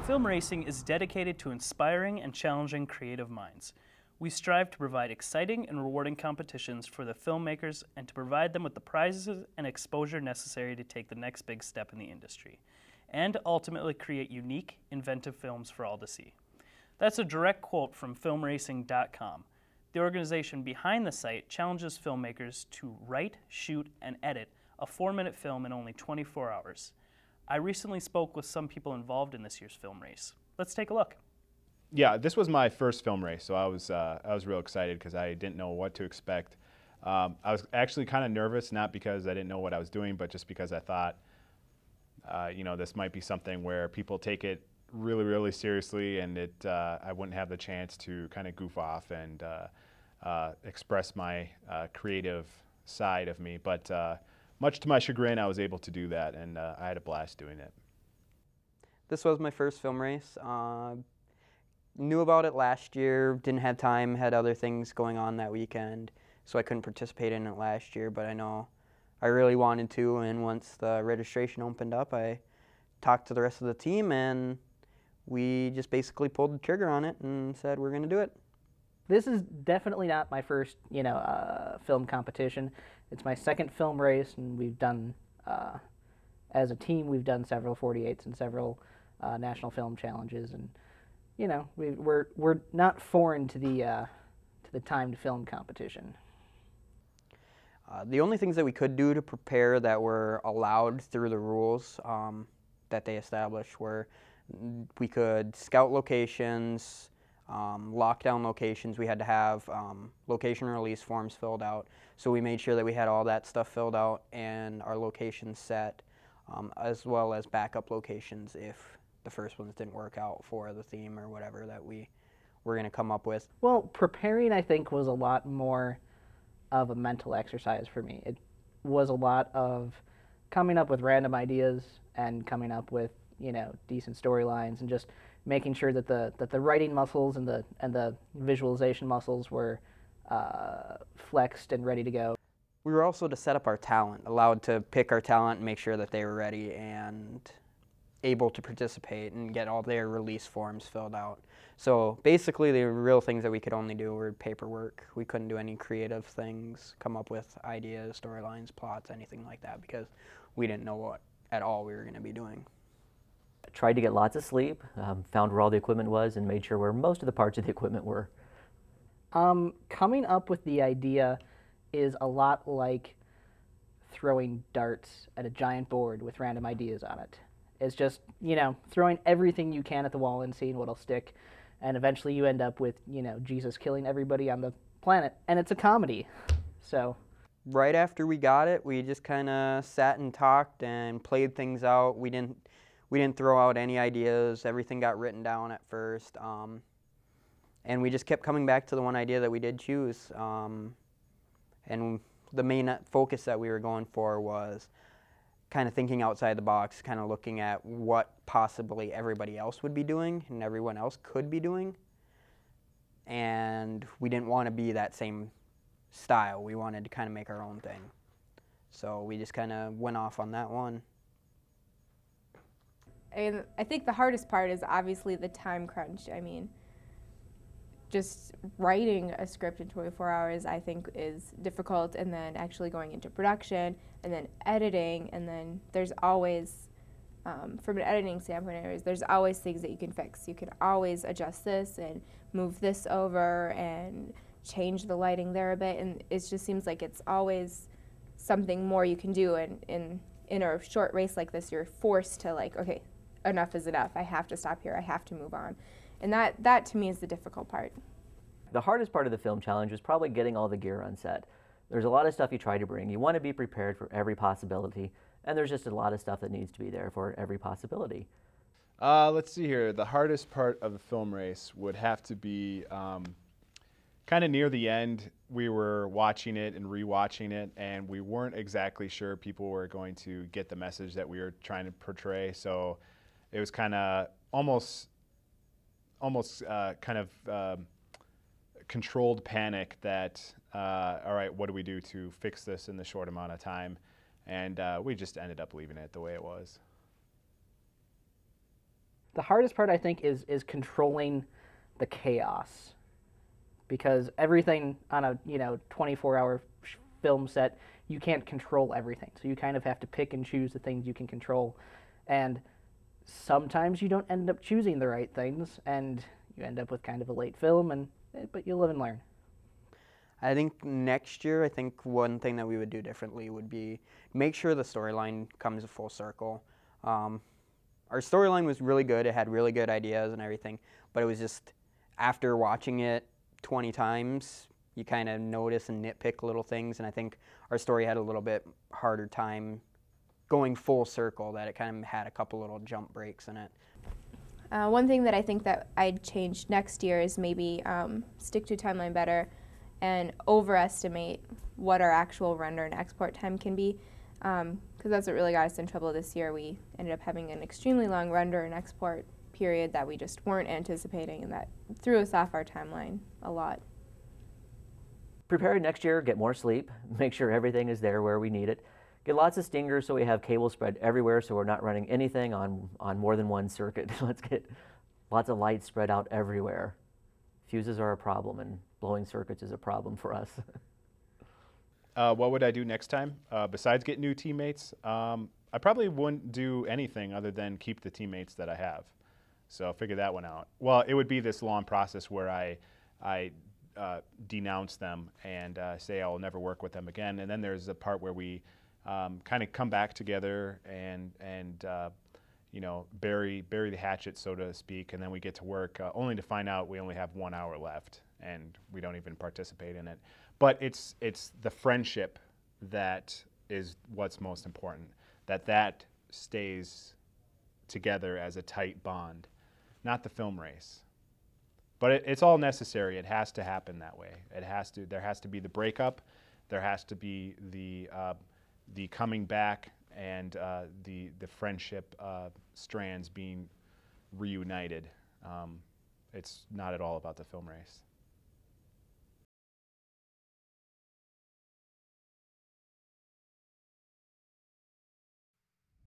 Film racing is dedicated to inspiring and challenging creative minds. We strive to provide exciting and rewarding competitions for the filmmakers and to provide them with the prizes and exposure necessary to take the next big step in the industry, and ultimately create unique, inventive films for all to see. That's a direct quote from filmracing.com. The organization behind the site challenges filmmakers to write, shoot, and edit a 4-minute film in only 24 hours. I recently spoke with some people involved in this year's film race. Let's take a look. Yeah, this was my first film race, so I was real excited because I didn't know what to expect. I was actually kind of nervous, not because I didn't know what I was doing, but just because I thought, this might be something where people take it really, really seriously, and I wouldn't have the chance to kind of goof off and express my creative side of me. But much to my chagrin, I was able to do that, and I had a blast doing it. This was my first film race. Knew about it last year, didn't have time, had other things going on that weekend, so I couldn't participate in it last year, but I know I really wanted to, and once the registration opened up, I talked to the rest of the team, and we just basically pulled the trigger on it and said we're going to do it. This is definitely not my first, film competition. It's my second film race, and we've done, as a team, we've done several 48s and several national film challenges, and we're not foreign to the timed film competition. The only things that we could do to prepare that were allowed through the rules that they established were we could scout locations, lockdown locations. We had to have location release forms filled out. So we made sure that we had all that stuff filled out and our locations set, as well as backup locations if the first ones didn't work out for the theme or whatever that we were going to come up with. Well, preparing, I think, was a lot more of a mental exercise for me. It was a lot of coming up with random ideas and coming up with, decent storylines and just making sure that the writing muscles and the visualization muscles were flexed and ready to go. We were also to set up our talent, allowed to pick our talent and make sure that they were ready and able to participate and get all their release forms filled out. So basically the real things that we could only do were paperwork. We couldn't do any creative things, come up with ideas, storylines, plots, anything like that, because we didn't know what at all we were going to be doing. I tried to get lots of sleep, found where all the equipment was, and made sure where most of the parts of the equipment were. Coming up with the idea is a lot like throwing darts at a giant board with random ideas on it. It's just, throwing everything you can at the wall and seeing what'll stick. And eventually you end up with, Jesus killing everybody on the planet. And it's a comedy. So. Right after we got it, we just kind of sat and talked and played things out. We didn't throw out any ideas. Everything got written down at first. And we just kept coming back to the one idea that we did choose. And the main focus that we were going for was kind of thinking outside the box, kind of looking at what possibly everybody else would be doing and everyone else could be doing. And we didn't want to be that same style. We wanted to kind of make our own thing. So we just kind of went off on that one. And I think the hardest part is obviously the time crunch. I mean, just writing a script in 24 hours I think is difficult, and then actually going into production and then editing, and then there's always, from an editing standpoint anyways, there's always things that you can fix. You can always adjust this and move this over and change the lighting there a bit, and it just seems like it's always something more you can do, and in a short race like this you're forced to okay, enough is enough. I have to stop here. I have to move on. And that to me is the difficult part. The hardest part of the film challenge was probably getting all the gear on set. There's a lot of stuff you try to bring. You want to be prepared for every possibility, and there's just a lot of stuff that needs to be there for every possibility. Let's see here. The hardest part of the film race would have to be kind of near the end. We were watching it and rewatching it, and we weren't exactly sure people were going to get the message that we were trying to portray. So it was kind of almost kind of controlled panic that, all right, what do we do to fix this in the short amount of time? And we just ended up leaving it the way it was. The hardest part, I think, is controlling the chaos, because everything on a 24-hour film set, you can't control everything. So you kind of have to pick and choose the things you can control, and sometimes you don't end up choosing the right things, and you end up with kind of a late film, but you live and learn. I think next year, I think one thing that we would do differently would be make sure the storyline comes a full circle. Our storyline was really good. It had really good ideas and everything, but it was just after watching it 20 times, you kind of notice and nitpick little things, and I think our story had a little bit harder time going full circle, that it kind of had a couple little jump breaks in it. One thing that I think that I'd change next year is maybe stick to timeline better and overestimate what our actual render and export time can be, because that's what really got us in trouble this year. We ended up having an extremely long render and export period that we just weren't anticipating, and that threw us off our timeline a lot. Prepare next year, get more sleep, make sure everything is there where we need it. Get lots of stingers so we have cable spread everywhere so we're not running anything on more than one circuit. Let's get lots of lights spread out everywhere. Fuses are a problem, and blowing circuits is a problem for us. What would I do next time? Besides get new teammates, I probably wouldn't do anything other than keep the teammates that I have. So figure that one out. Well, it would be this long process where I denounce them and say I'll never work with them again. And then there's a part where we kind of come back together and bury the hatchet, so to speak, and then we get to work, only to find out we only have 1 hour left and we don't even participate in it. But it's the friendship that is what's most important, that stays together as a tight bond, not the film race. But it's all necessary. It has to happen that way. There has to be the breakup. There has to be the coming back, and the friendship strands being reunited. It's not at all about the film race.